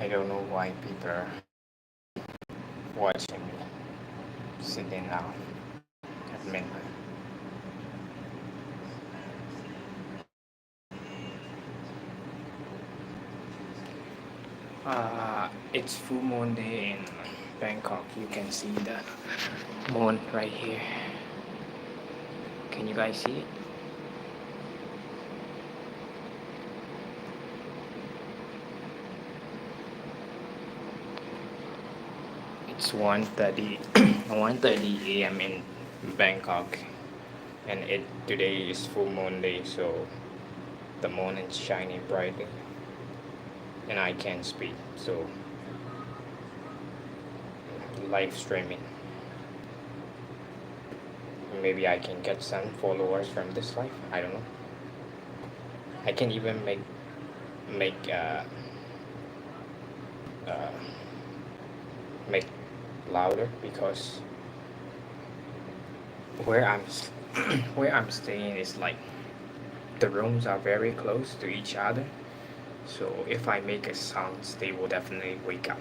don't know why people are watching me sitting now at midnight. It's full moon day in Bangkok. You can see the moon right here. Can you guys see it? It's 1:30 1:30 a.m. in Bangkok, and it today is full moon day, so the moon is shining brightly, and I can't speak, so live streaming. Maybe I can get some followers from this live. I don't know. I can even make uh, make louder because where where I'm staying is like the rooms are very close to each other. So if I make a sound, they will definitely wake up.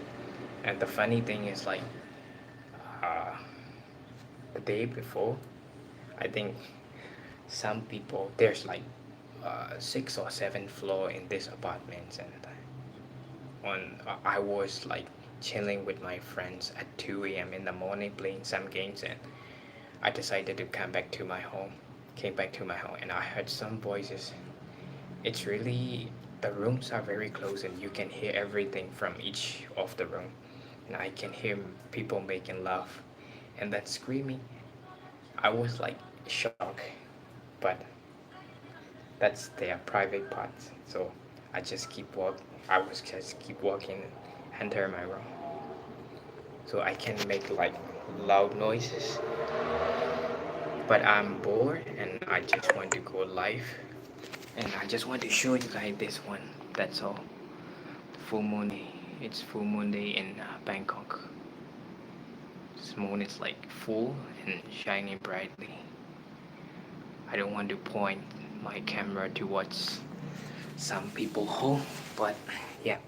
And the funny thing is like uh, the day before, I think some people there's like 6 or 7 floor in this apartment, and I was like chilling with my friends at 2 a.m. in the morning playing some games, and I decided to come back to my home. Came back to my home, and I heard some voices. It's really the rooms are very close, and you can hear everything from each of the room. And I can hear people making love, and that screaming. I was like shocked, but that's their private parts. So I just keep walking. I was just keep walking, and enter my room. So I can make like loud noises, but I'm bored and I just want to go live, and I just want to show you guys this one. That's all. Full moon day. It's full moon day in Bangkok. This moon is like full and shining brightly. I don't want to point my camera towards some people home, but yeah.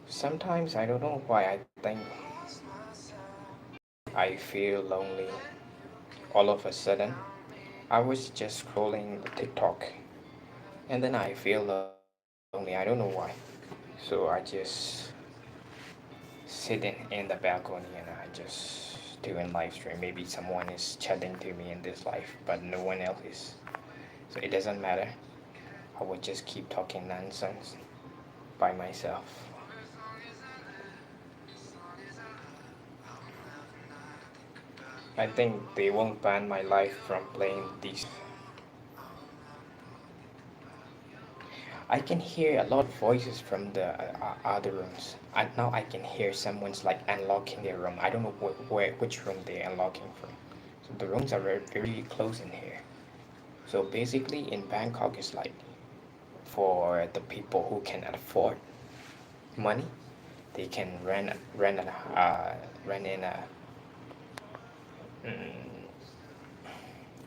Sometimes I don't know why I think I feel lonely all of a sudden. I was just scrolling the TikTok, and then I feel lonely. I don't know why. So I just sitting in the balcony and I just doing live stream. Maybe someone is chatting to me in this live, but no one else is. So it doesn't matter. I would just keep talking nonsense by myself. I think they won't ban my life from playing these. I can hear a lot of voices from the other rooms. And now I can hear someone's like unlocking their room. I don't know which room they're unlocking from. So the rooms are very, very close in here. So basically in Bangkok it's like for the people who can afford money, they can rent in a mm,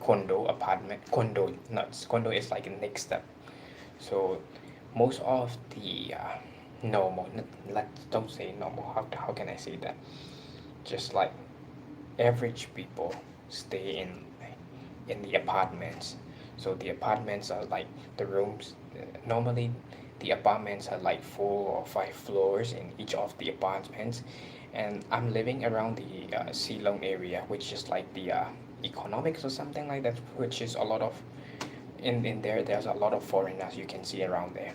condo apartment. Condo is like the next step. So most of the normal, let's don't say normal. How can I say that? Just like average people stay in the apartments. So the apartments are like the rooms. Normally, the apartments are like 4 or 5 floors in each of the apartments, and I'm living around the Silong area, which is like the economics or something like that, which is a lot of in there. There's a lot of foreigners you can see around there,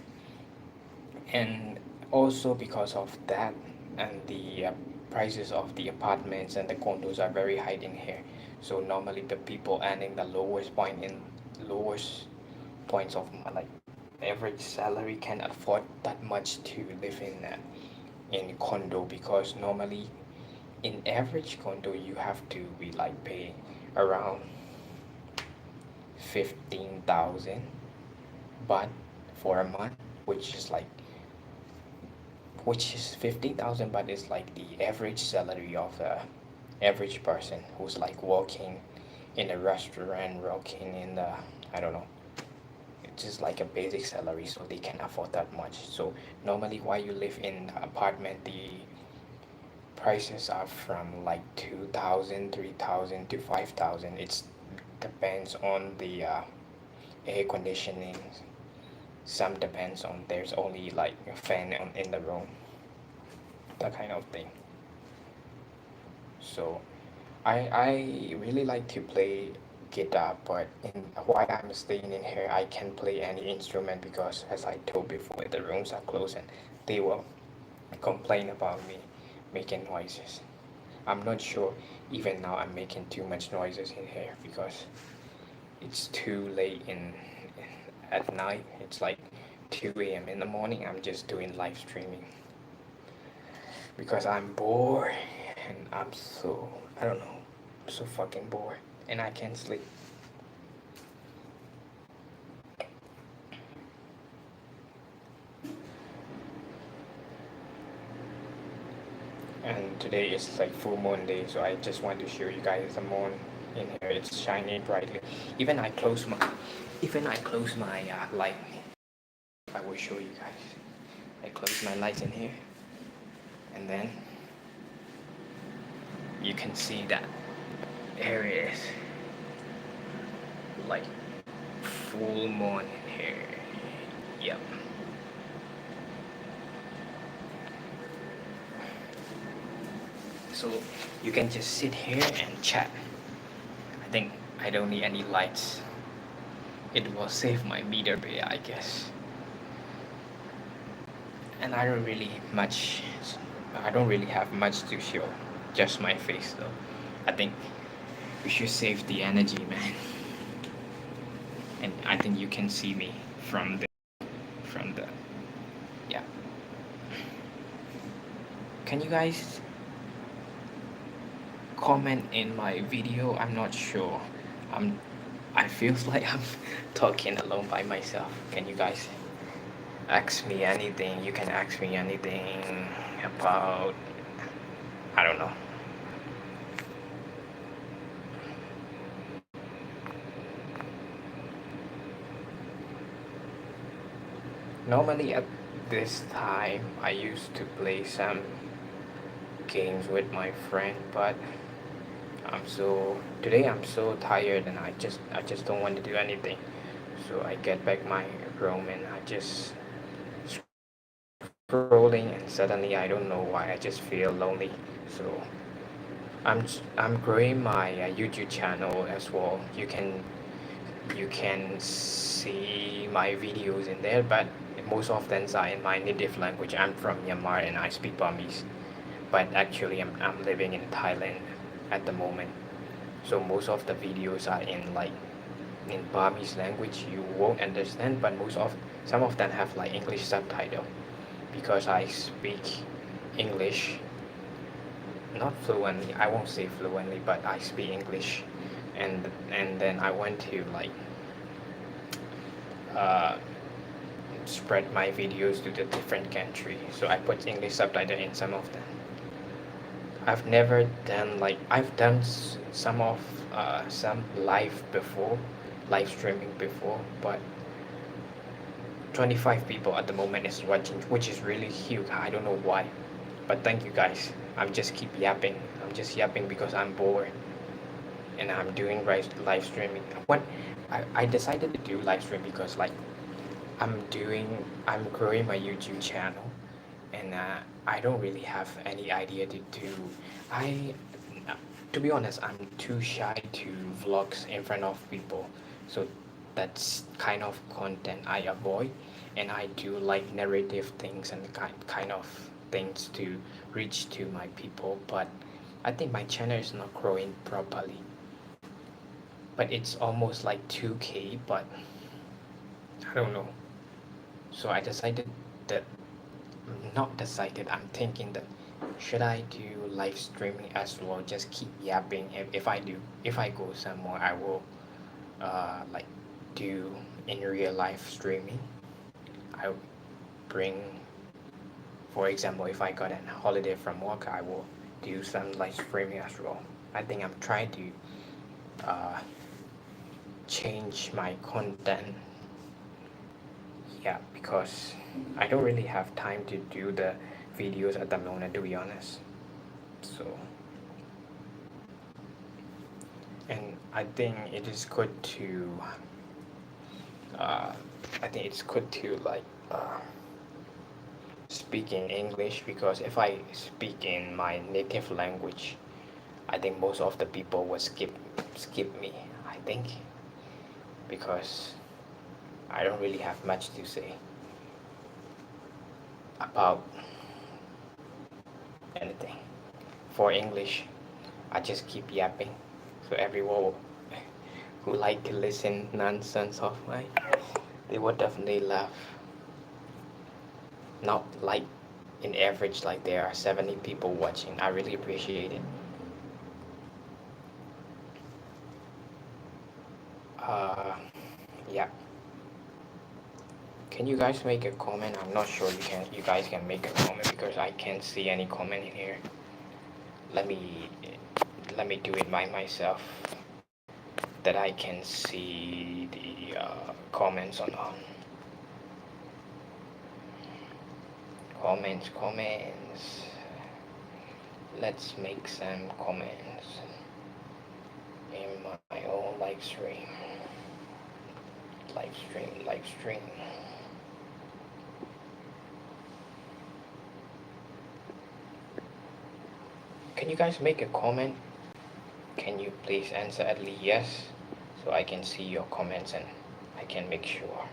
and also because of that, and the prices of the apartments and the condos are very high in here. So normally the people earning the lowest points of like average salary can afford that much to live in condo, because normally in average condo you have to be like paying around 15,000 baht for a month, which is like 15,000 baht is like the average salary of average person who's like working in a restaurant, working in the, I don't know, it's just like a basic salary, so they can afford that much. So normally while you live in apartment, the prices are from like 2,000, 3,000 to 5,000. It's depends on the air conditioning. Some depends on there's only like a fan in the room, that kind of thing. So I really like to play guitar, but while I'm staying in here, I can play any instrument because, as I told before, the rooms are closed and they will complain about me making noises. I'm not sure even now I'm making too much noises in here because it's too late at night. It's like 2 a.m. in the morning. I'm just doing live streaming because I'm bored and I'm so, I don't know, I'm so fucking bored and I can't sleep. And today is like full moon day, so I just want to show you guys the moon in here. It's shining brightly. Even I close my, light. I will show you guys. I close my lights in here, and then you can see that there is like full moon in here. Yep. So you can just sit here and chat. I think I don't need any lights. It will save my meter bill, I guess. And I don't really have much to show, just my face though. I think we should save the energy, man. And I think you can see me from the yeah. Can you guys comment in my video? I'm not sure. I'm I feels like I'm talking alone by myself. Can you guys ask me anything? You can ask me anything about, I don't know. Normally at this time I used to play some games with my friend, but today I'm so tired and I just don't want to do anything. So I get back my room and I just scrolling, and suddenly I don't know why I just feel lonely. So I'm growing my YouTube channel as well. You can see my videos in there, but most of them are in my native language. I'm from Myanmar and I speak Burmese, but actually I'm living in Thailand at the moment. So most of the videos are in Burmese language. You won't understand, but some of them have like English subtitle because I speak English not fluently. I won't say fluently, but I speak English, and then I want to like uh, spread my videos to the different country. So I put English subtitle in some of them. I've never done like I've done some live streaming before, but 25 people at the moment is watching, which is really huge. I don't know why, but thank you guys. I'm just keep yapping. I'm just yapping because I'm bored, and I'm doing live streaming. I decided to do live stream because like I'm growing my YouTube channel, and I don't really have any idea to do. I To be honest, I'm too shy to vlogs in front of people, so that's kind of content I avoid, and I do like narrative things and kind of things to reach to my people. But I think my channel is not growing properly. But it's almost like 2K, but I don't know. So I decided that not decided. I'm thinking that should I do live streaming as well? Just keep yapping. If I go somewhere, I will like do in real life streaming. I bring, for example, if I got a holiday from work, I will do some live streaming as well. I think I'm trying to uh, change my content. Yeah, because I don't really have time to do the videos at the moment, to be honest. So, and I think it is good to uh, I think it's good to speak in English, because if I speak in my native language, I think most of the people will skip me, I think, because I don't really have much to say about anything. For English, I just keep yapping, so everyone who like to listen nonsense of mine, they would definitely laugh. Not like in average, like there are 70 people watching. I really appreciate it. Uh, yeah. Can you guys make a comment? I'm not sure you guys can make a comment, because I can't see any comment in here. Let me do it by myself, that I can see the comments on. Comments. Let's make some comments in my own live stream. Live stream. Can you guys make a comment? Can you please answer at least yes, so I can see your comments and I can make sure.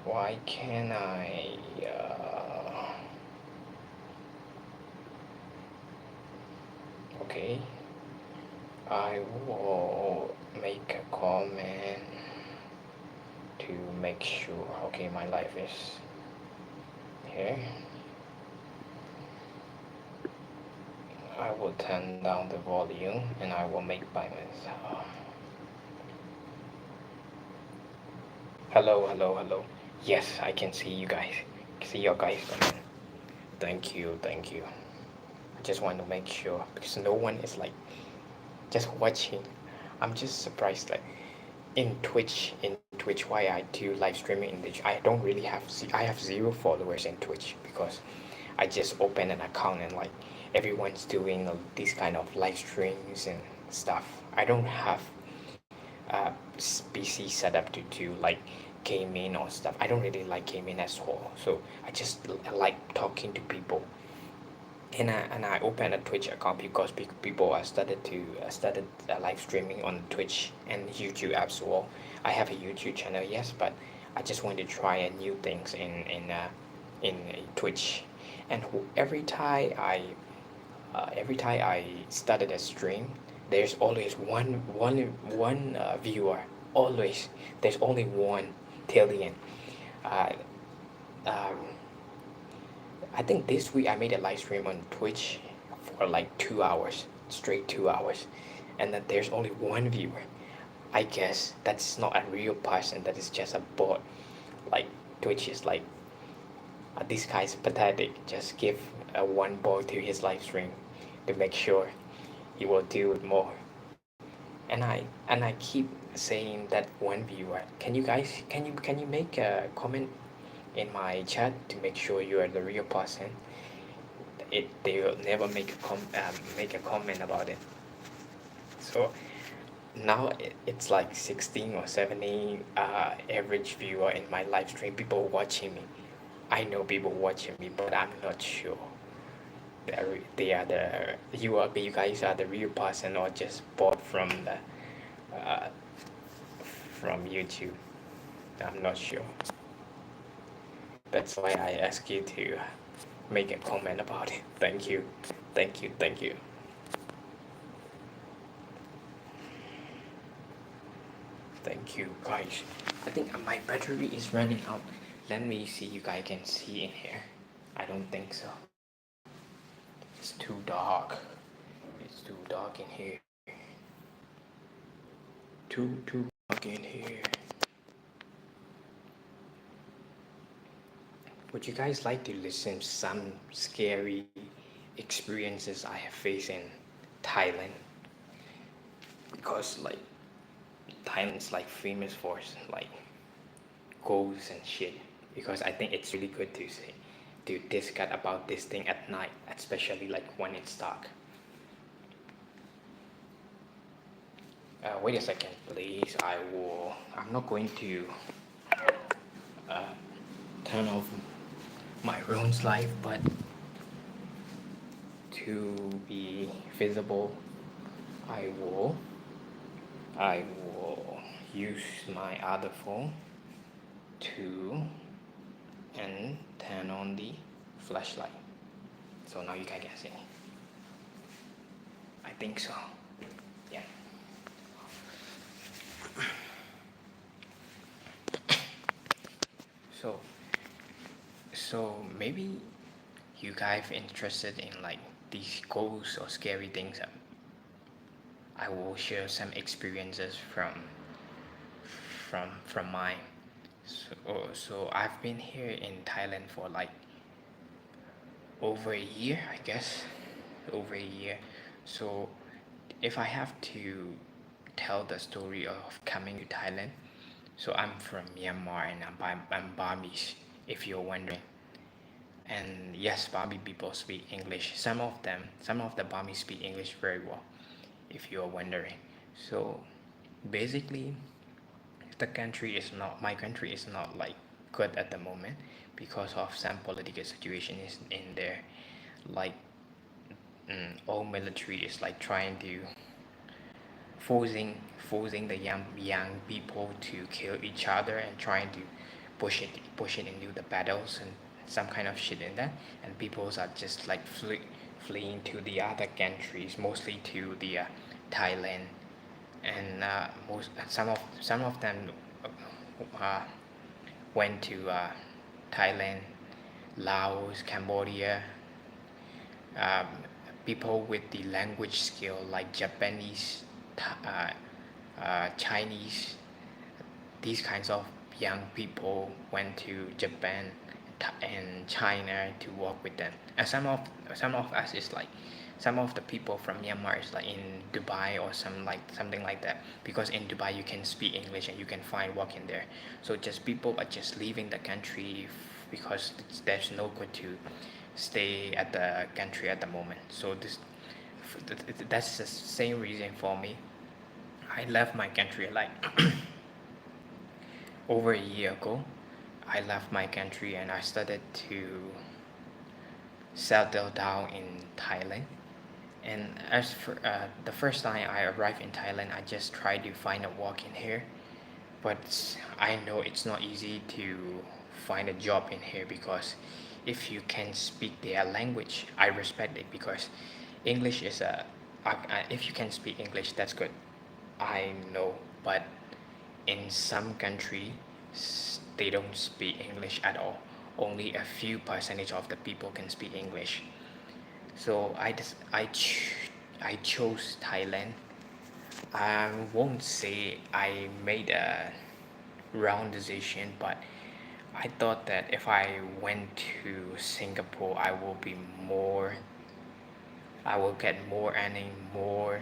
Why can't I? Okay, I will make a comment to make sure. Okay, my life is here. I will turn down the volume and I will make by myself. Hello. Yes, I can see you guys. See your guys. Thank you. I just want to make sure, because no one is like just watching. I'm just surprised, like in Twitch why I do live streaming in Twitch. I don't really have I have 0 followers in Twitch, because I just open an account and like everyone's doing these kind of live streams and stuff. I don't have a PC set up to do like gaming or stuff. I don't really like gaming as well, so I just like talking to people. And I opened a Twitch account because people are started live streaming on Twitch and YouTube as well. I have a YouTube channel, yes, but I just want to try new things in Twitch. And every time I started a stream, there's always one viewer. Always, there's only one till the end. Uh, um, I think this week I made a live stream on Twitch for like 2 hours, straight 2 hours, and then there's only one viewer. I guess that's not a real person, that is just a bot. Like, Twitch is like, this guy's pathetic, just give one ball to his live stream to make sure he will do it more. And I keep saying that one viewer. Can you make a comment in my chat to make sure you are the real person? They will never make a comment about it. So now it's like 16 or 17 average viewer in my live stream. People watching me. I know people watching me, but I'm not sure they are you guys are the real person or just bought from YouTube. I'm not sure. That's why I ask you to make a comment about it. Thank you. Thank you, guys. I think my battery is running out. Let me see you guys can see in here. I don't think so. It's too dark. It's too dark in here. Too dark. log in here. Would you guys like to listen some scary experiences I have faced in Thailand? Because like Thailand's like famous for like ghosts and shit. Because I think it's really good to say to discuss about this thing at night, especially like when it's dark. Wait a second, please. I'm not going to uh, turn off my room's light, but to be visible, I will I will use my other phone to and turn on the flashlight. So now you guys can see. I think so. Yeah. So maybe you guys interested in like these ghosts or scary things. I will share some experiences from mine. So I've been here in Thailand for like over a year, I guess, over a year. So if I have to tell the story of coming to Thailand, so I'm from Myanmar and I'm Burmese, if you're wondering. And yes, Burmese people speak English. Some of the Burmese speak English very well, if you're wondering. So basically, my country is not like good at the moment because of some political situation is in there. Like all military is like trying to forcing the young people to kill each other and trying to push it into the battles and some kind of shit in that, and people are just like fleeing to the other countries, mostly to the Thailand, and some of them uh, went to Thailand, Laos, Cambodia. um, People with the language skill like Japanese, Chinese, these kinds of young people went to Japan and China to work with them. And some of us is like some of the people from Myanmar is like in Dubai or something like that, because in Dubai you can speak English and you can find work in there. So just people are just leaving the country because there's no good to stay at the country at the moment. So that's the same reason for me. I left my country like over a year ago. I left my country and I started to settle down in Thailand. And as for the first time I arrived in Thailand, I just tried to find a work in here. But I know it's not easy to find a job in here, because if you can speak their language, I respect it, because English is if you can speak English, that's good. I know, but in some countries they don't speak English at all. Only a few percentage of the people can speak English. So I chose Thailand. I won't say I made a wrong decision, but I thought that if I went to Singapore, I will get more earning, more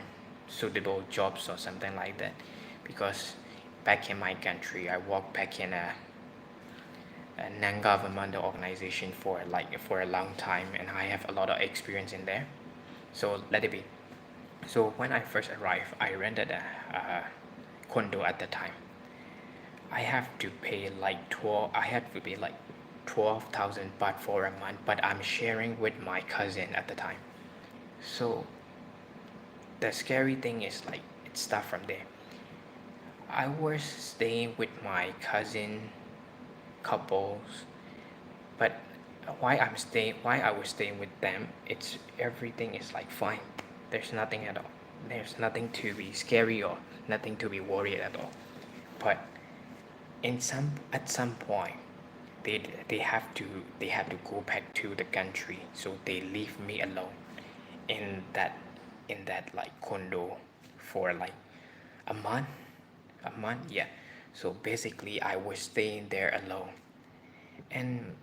suitable jobs or something like that. Because back in my country, I worked back in a non-governmental organization for a long time, and I have a lot of experience in there. So let it be. So when I first arrived, I rented a condo at the time. I have to pay like 12,000 baht for a month, but I'm sharing with my cousin at the time. So the scary thing is like it starts from there. I was staying with my cousin couples, but why I was staying with them, it's everything is like fine. There's nothing at all. There's nothing to be scary or nothing to be worried at all. But at some point they they have to go back to the country, so they leave me alone in that like condo for like a month a month, yeah. So basically I was staying there alone. And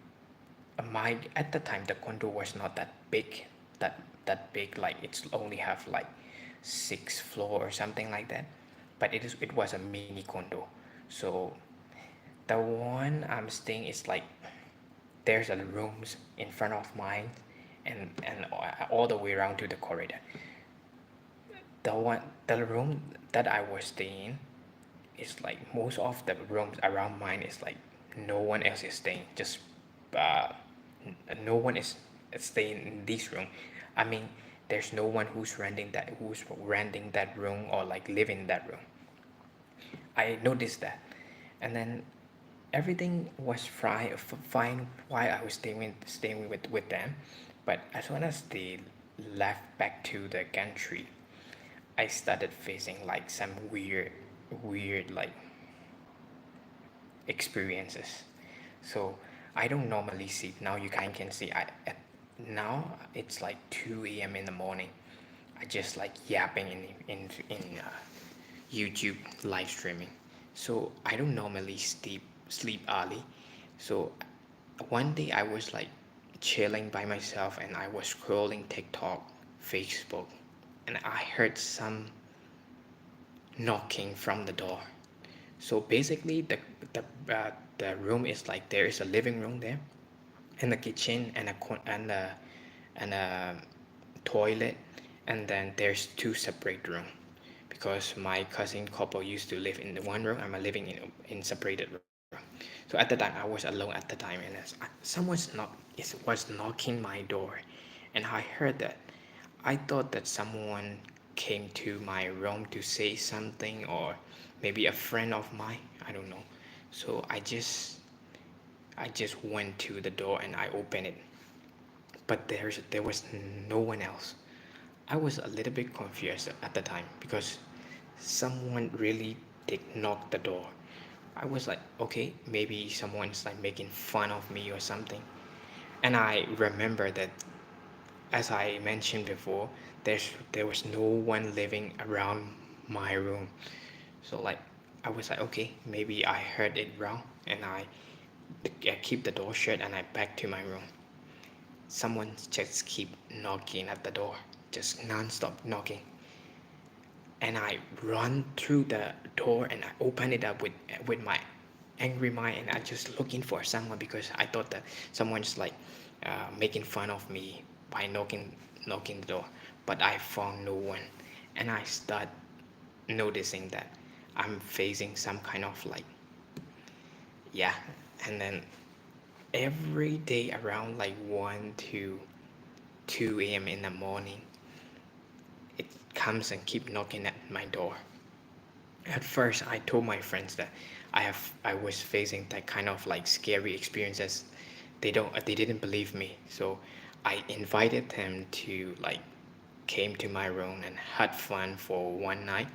my at the time the condo was not that big, that big, like it's only have like 6 floor or something like that, but it was a mini condo. So the one I'm staying is like there's a rooms in front of mine, and all the way around to the corridor. The room that I was staying is like most of the rooms around mine is like no one else is staying, just uh, no one is staying in this room. I mean, there's no one who's renting that room or like living in that room. I noticed that, and then everything was fine while I was staying with them. But as soon as they left back to the country, I started facing like some weird like experiences. So I don't normally sleep. Now you can see now it's like 2 a.m. in the morning. I just like yapping in YouTube live streaming. So I don't normally sleep early. So one day I was like chilling by myself and I was scrolling TikTok, Facebook, and I heard some knocking from the door. So basically, the room is like there is a living room there, and a kitchen and a toilet, and then there's two separate room, because my cousin couple used to live in the one room. I'm living in separated room. So at the time I was alone at the time, and it was knocking my door, and I heard that. I thought that someone came to my room to say something, or maybe a friend of mine. I don't know. So I just went to the door and I opened it, but there was no one else. I was a little bit confused at the time because someone really did knock the door. I was like, okay, maybe someone's like making fun of me or something. And I remember that, as I mentioned before, there was no one living around my room. So like I was like, okay, maybe I heard it wrong, and I keep the door shut and I back to my room. Someone just keep knocking at the door, just non-stop knocking. And I run through the door and I open it up with my angry mind, and I just looking for someone because I thought that someone's like making fun of me by knocking the door. But I found no one, and I start noticing that I'm facing some kind of like, yeah. And then every day around like 1 to 2 a.m. in the morning, it comes and keep knocking at my door. At first I told my friends that I was facing that kind of like scary experiences. They didn't believe me, so I invited them to like came to my room and had fun for one night,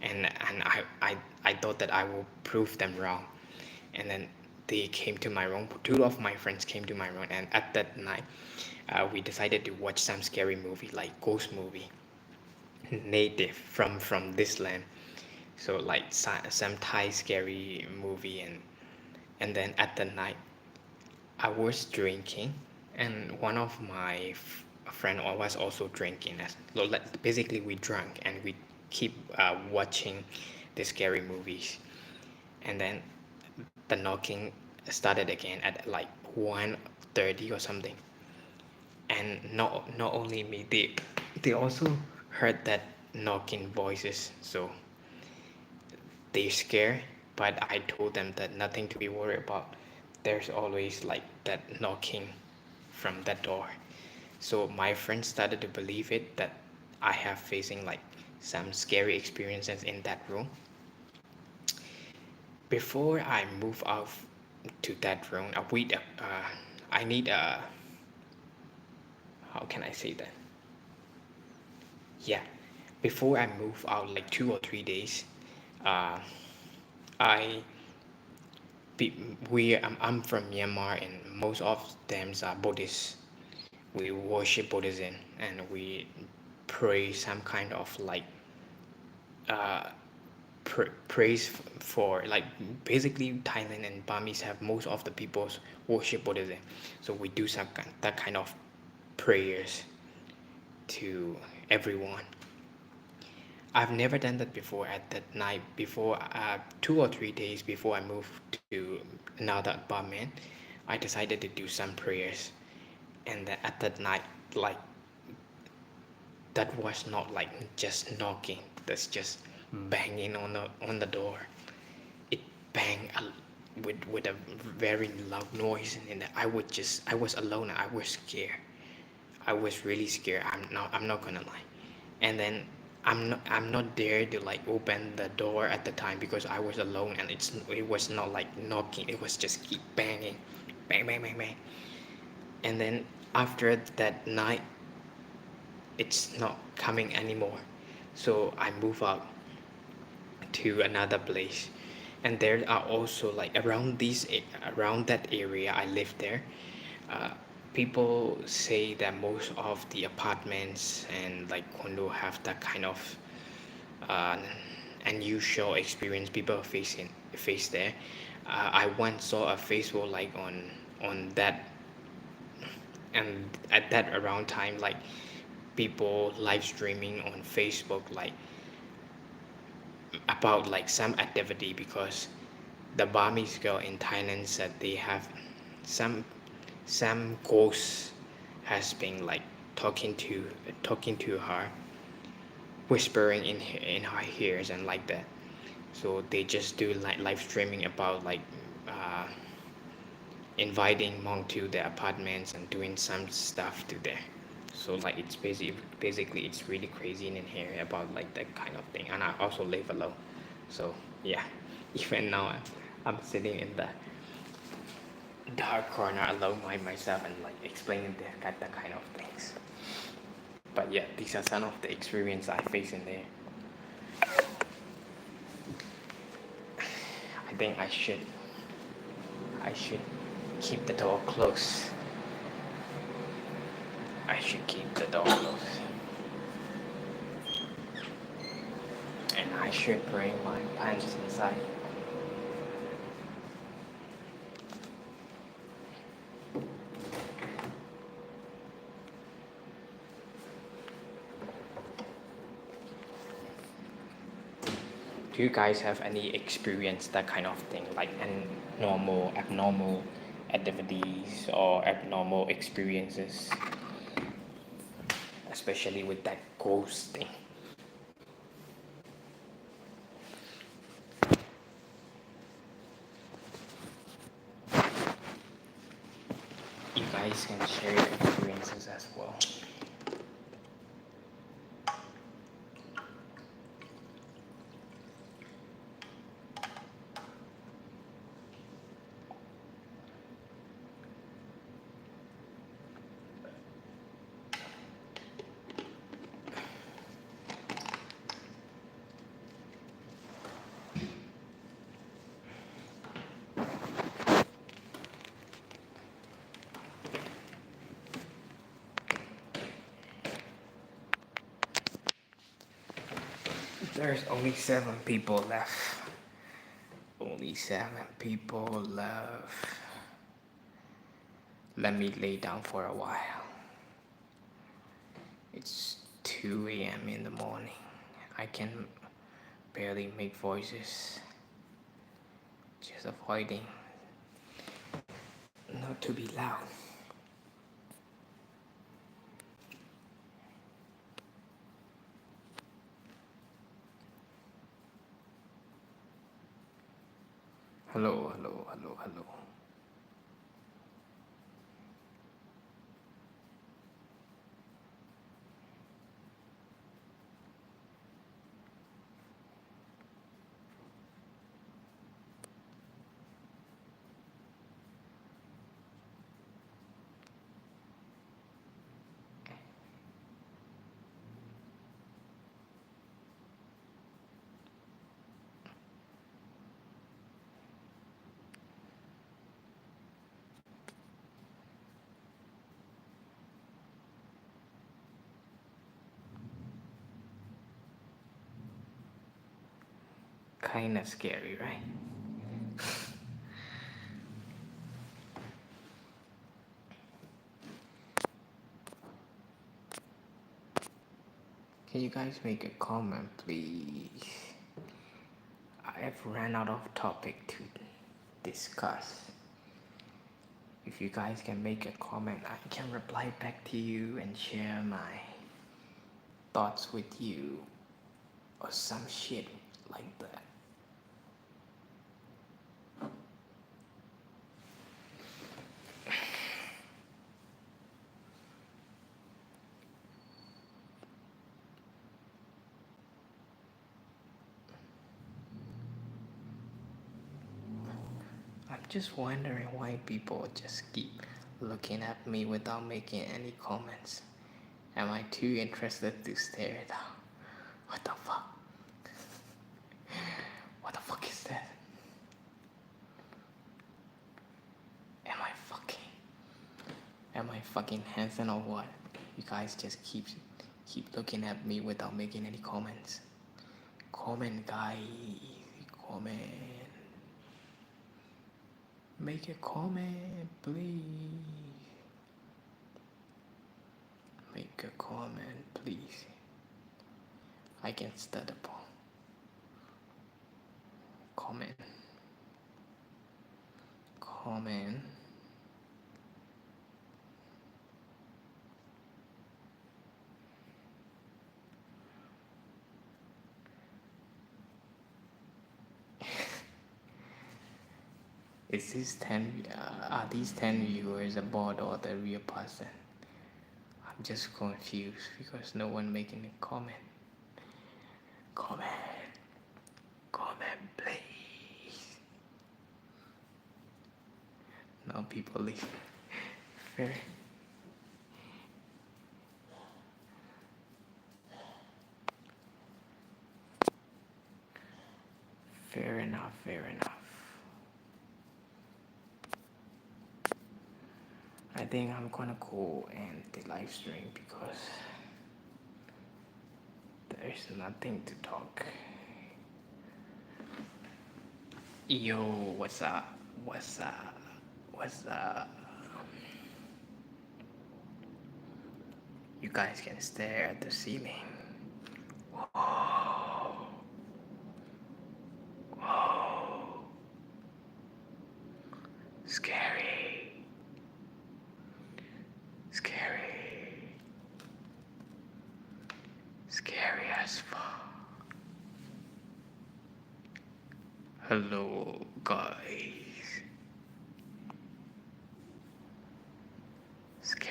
and I thought that I will prove them wrong. And then they came to my room. Two of my friends came to my room, and at that night we decided to watch some scary movie, like ghost movie, native from this land. So like some Thai scary movie. And then at the night I was drinking, and one of my friend was also drinking. Basically we drank and we keep watching the scary movies. And then the knocking started again at like 1:30 or something. And not only me, they also heard that knocking voices. So they scared, but I told them that nothing to be worried about. There's always like that knocking from that door. So my friends started to believe it, that I have facing like some scary experiences in that room. Before I move out to that room, I need a, how can I say that? Yeah, before I move out, like 2 or 3 days, uh, I I'm from Myanmar, and most of them are Buddhists. We worship Buddhism, and we pray some kind of like uh, praise for like basically Thailand and Burmese have most of the people's worship Buddhism, so we do that kind of prayers to everyone. I've never done that before. At that night before, 2 or 3 days before I moved to another apartment, I decided to do some prayers, and at that night, like that was not like just knocking. That's just banging on the door. It banged with a very loud noise, and I was alone. I was scared. I was really scared. I'm not gonna lie. And then I'm not there to like open the door at the time because I was alone, and it was not like knocking. It was just keep banging, bang bang bang bang. And then after that night, it's not coming anymore. So I move out to another place, and there are also like around that area I live there. uh, People say that most of the apartments and like condo have that kind of uh, unusual experience people face there. I once saw a Facebook like on that, and at that around time, like people live streaming on Facebook like about like some activity, because the Burmese girl in Thailand said they have some ghost has been like talking to her, whispering in her ears and like that. So they just do like live streaming about like uh, inviting monk to their apartments and doing some stuff to there. So like it's basically it's really crazy in here about like that kind of thing. And I also live alone, so yeah. Even now I'm sitting in the dark corner alone by myself and like explaining that kind of things. But yeah, these are some of the experience I face in there. I think I should keep the door closed. I should keep the door closed. And I should bring my pants inside. Do you guys have any experience that kind of thing, like abnormal activities or abnormal experiences, especially with that ghost thing? You guys can share your experiences as well. There's only 7 people left. Only 7 people left. Let me lay down for a while. It's 2 a.m. in the morning. I can barely make voices. Just avoiding not to be loud. Hello, hello, hello, hello. Kinda scary, right? Can you guys make a comment, please? I've ran out of topic to discuss. If you guys can make a comment, I can reply back to you and share my thoughts with you or some shit like that. I'm just wondering why people just keep looking at me without making any comments. Am I too interested to stare it out? What the fuck? What the fuck is that? Am I fucking? Am I fucking handsome or what? You guys just keep looking at me without making any comments. Comment, guys. Comment. Make a comment, please. Make a comment, please. I can start a poll. Comment. Comment. Is this 10? Are these 10 viewers a bot or the real person? I'm just confused because no one making a comment. Comment. Comment, please. Now people leave. Fair. Fair enough, fair enough. I think I'm gonna go end the live stream because there's nothing to talk. Yo, what's up? What's up? What's up? You guys can stare at the ceiling. Whoa. Whoa. Scary. Scary. Scary as fuck. Hello, guys. Scary.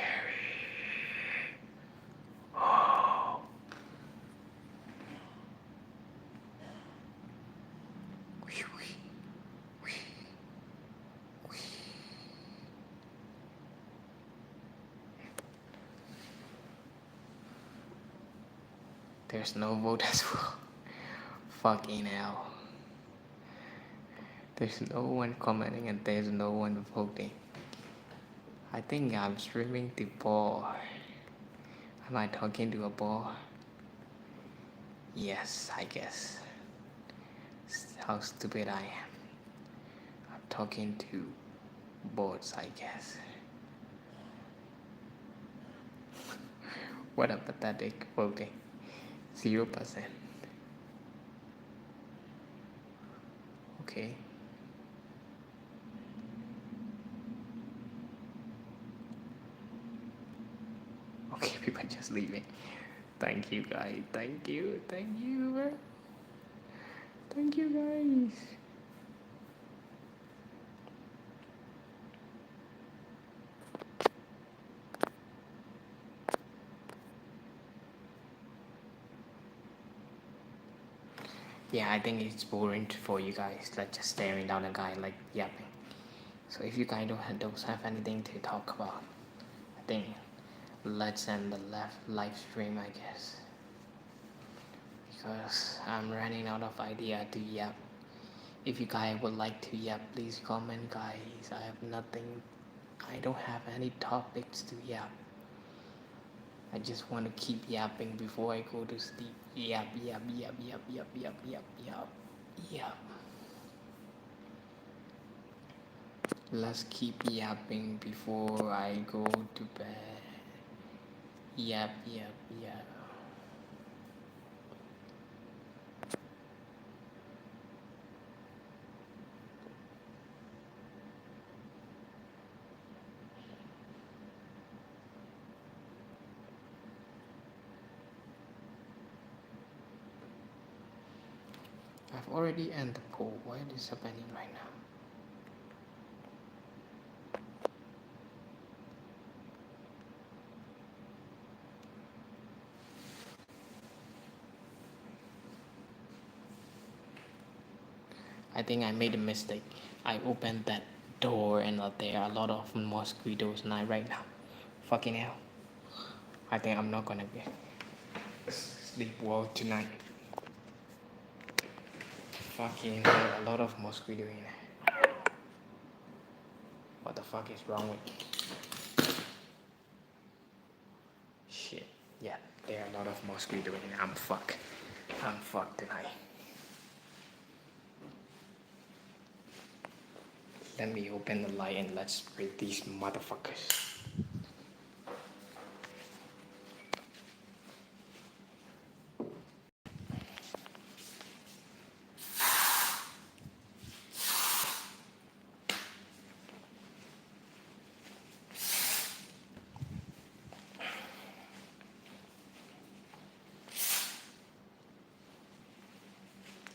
Oh. There's no vote as well. Fucking hell. There's no one commenting and there's no one voting. I think I'm streaming to ball. Am I talking to a ball? Yes, I guess. How stupid I am. I'm talking to boards, I guess. What a pathetic voting. 0%. Okay. Okay, people just leaving. Thank you, guys. Thank you. Thank you. Thank you, guys. Yeah, I think it's boring for you guys, like just staring down a guy like yapping. So if you guys don't have anything to talk about, I think let's end the live stream, I guess. Because I'm running out of idea to yap. If you guys would like to yap, please comment, guys. I have nothing. I don't have any topics to yap. I just want to keep yapping before I go to sleep. Yap, yap, yap, yap, yap, yap, yap, yap. Yep. Let's keep yapping before I go to bed. Yep, yep, yep. I've already ended the poll. Why is this happening right now? I think I made a mistake. I opened that door and there are a lot of mosquitoes right now. Fucking hell. I think I'm not gonna sleep well tonight. Fucking hell, a lot of mosquitoes in there. What the fuck is wrong with me? Shit. Yeah, there are a lot of mosquitoes in there. I'm fucked tonight. Let me open the light and let's spray these motherfuckers.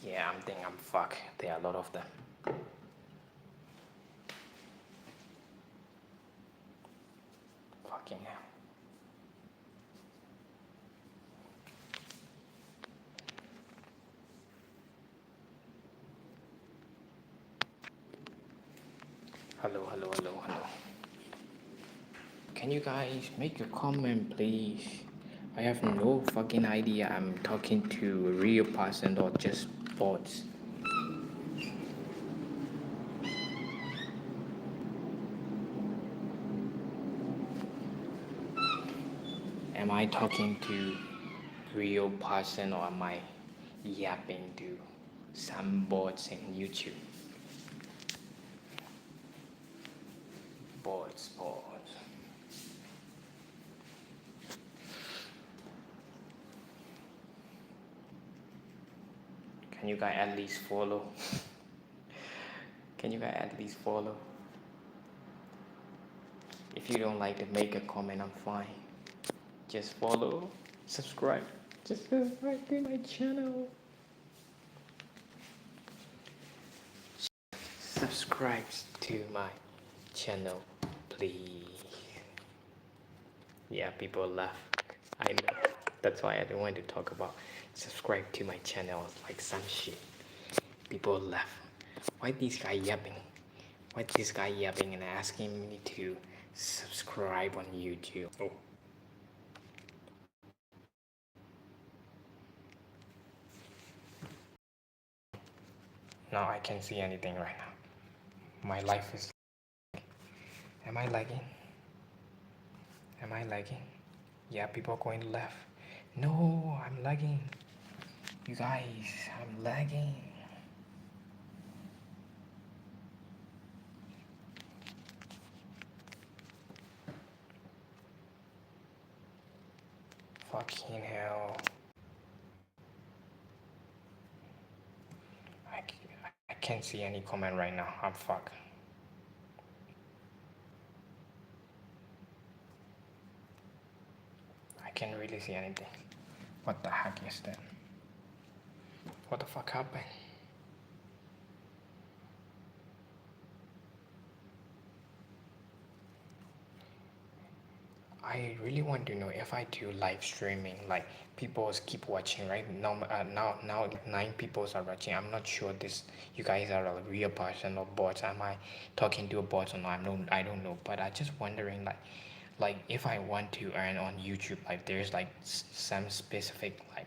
Yeah, I'm fucked. There are a lot of them. Fucking hell. Hello. Can you guys make a comment, please? I have no fucking idea I'm talking to a real person or just bots. Am I talking to real person or am I yapping to some bots in YouTube? Bots. Can you guys at least follow? Can you guys at least follow? If you don't like to make a comment, I'm fine. Just follow, subscribe. Just subscribe to my channel. Subscribe to my channel, please. Yeah, people laugh. I know. That's why I don't want to talk about subscribe to my channel like some shit. People laugh. Why this guy yapping? Why this guy yapping and asking me to subscribe on YouTube? Oh. Now I can't see anything right now. My life is. Am I lagging? Am I lagging? Yeah, people are going left. No, I'm lagging. You guys, I'm lagging. Fucking hell. I can't see any comment right now. I'm fucked. I can't really see anything. What the heck is that? What the fuck happened? I really want to know if I do live streaming, like people keep watching, right? Now 9 people are watching. I'm not sure this you guys are a real person or bots. Am I talking to a bot or not? I don't know. But I just wondering like if I want to earn on YouTube, like there's like some specific like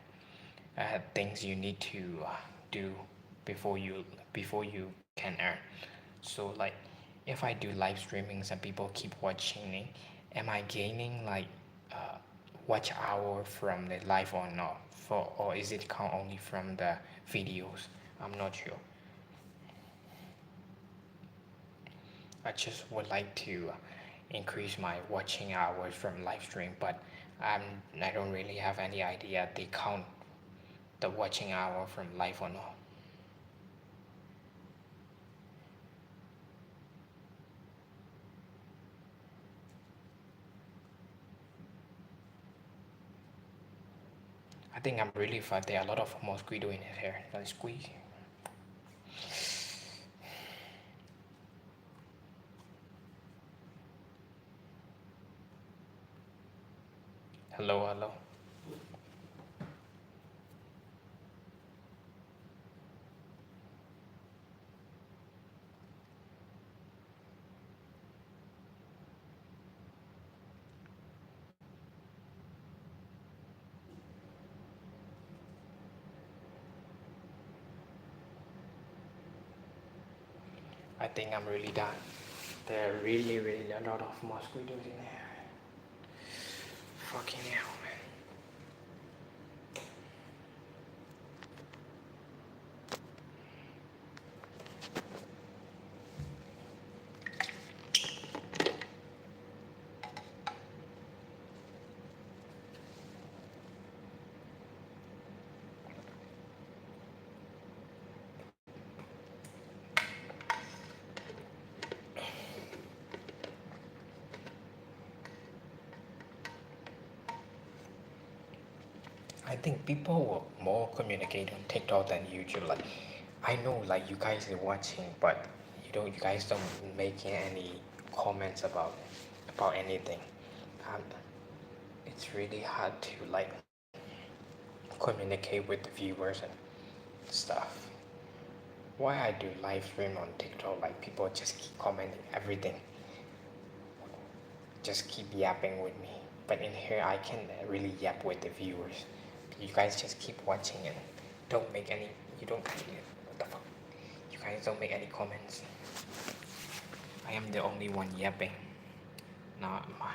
things you need to do before you can earn. So like if I do live streamings and people keep watching me, am I gaining like uh, watch hour from the live or not? Or is it count only from the videos? I'm not sure. I just would like to increase my watching hours from live stream, but I don't really have any idea they count the watching hour from live or not. I think I'm really fat. There are a lot of mosquito in his hair. Let's squeeze. Hello, hello. I think I'm really done. There are really, really a lot of mosquitoes in here. Fucking hell, man. I think people will more communicate on TikTok than YouTube. Like, I know, like you guys are watching, but you guys don't make any comments about anything. Um, it's really hard to like communicate with the viewers and stuff. Why I do live stream on TikTok? Like people just keep commenting everything, just keep yapping with me. But in here, I can really yap with the viewers. You guys just keep watching and don't make any. You don't. What the fuck? You guys don't make any comments. I am the only one yapping. Not my.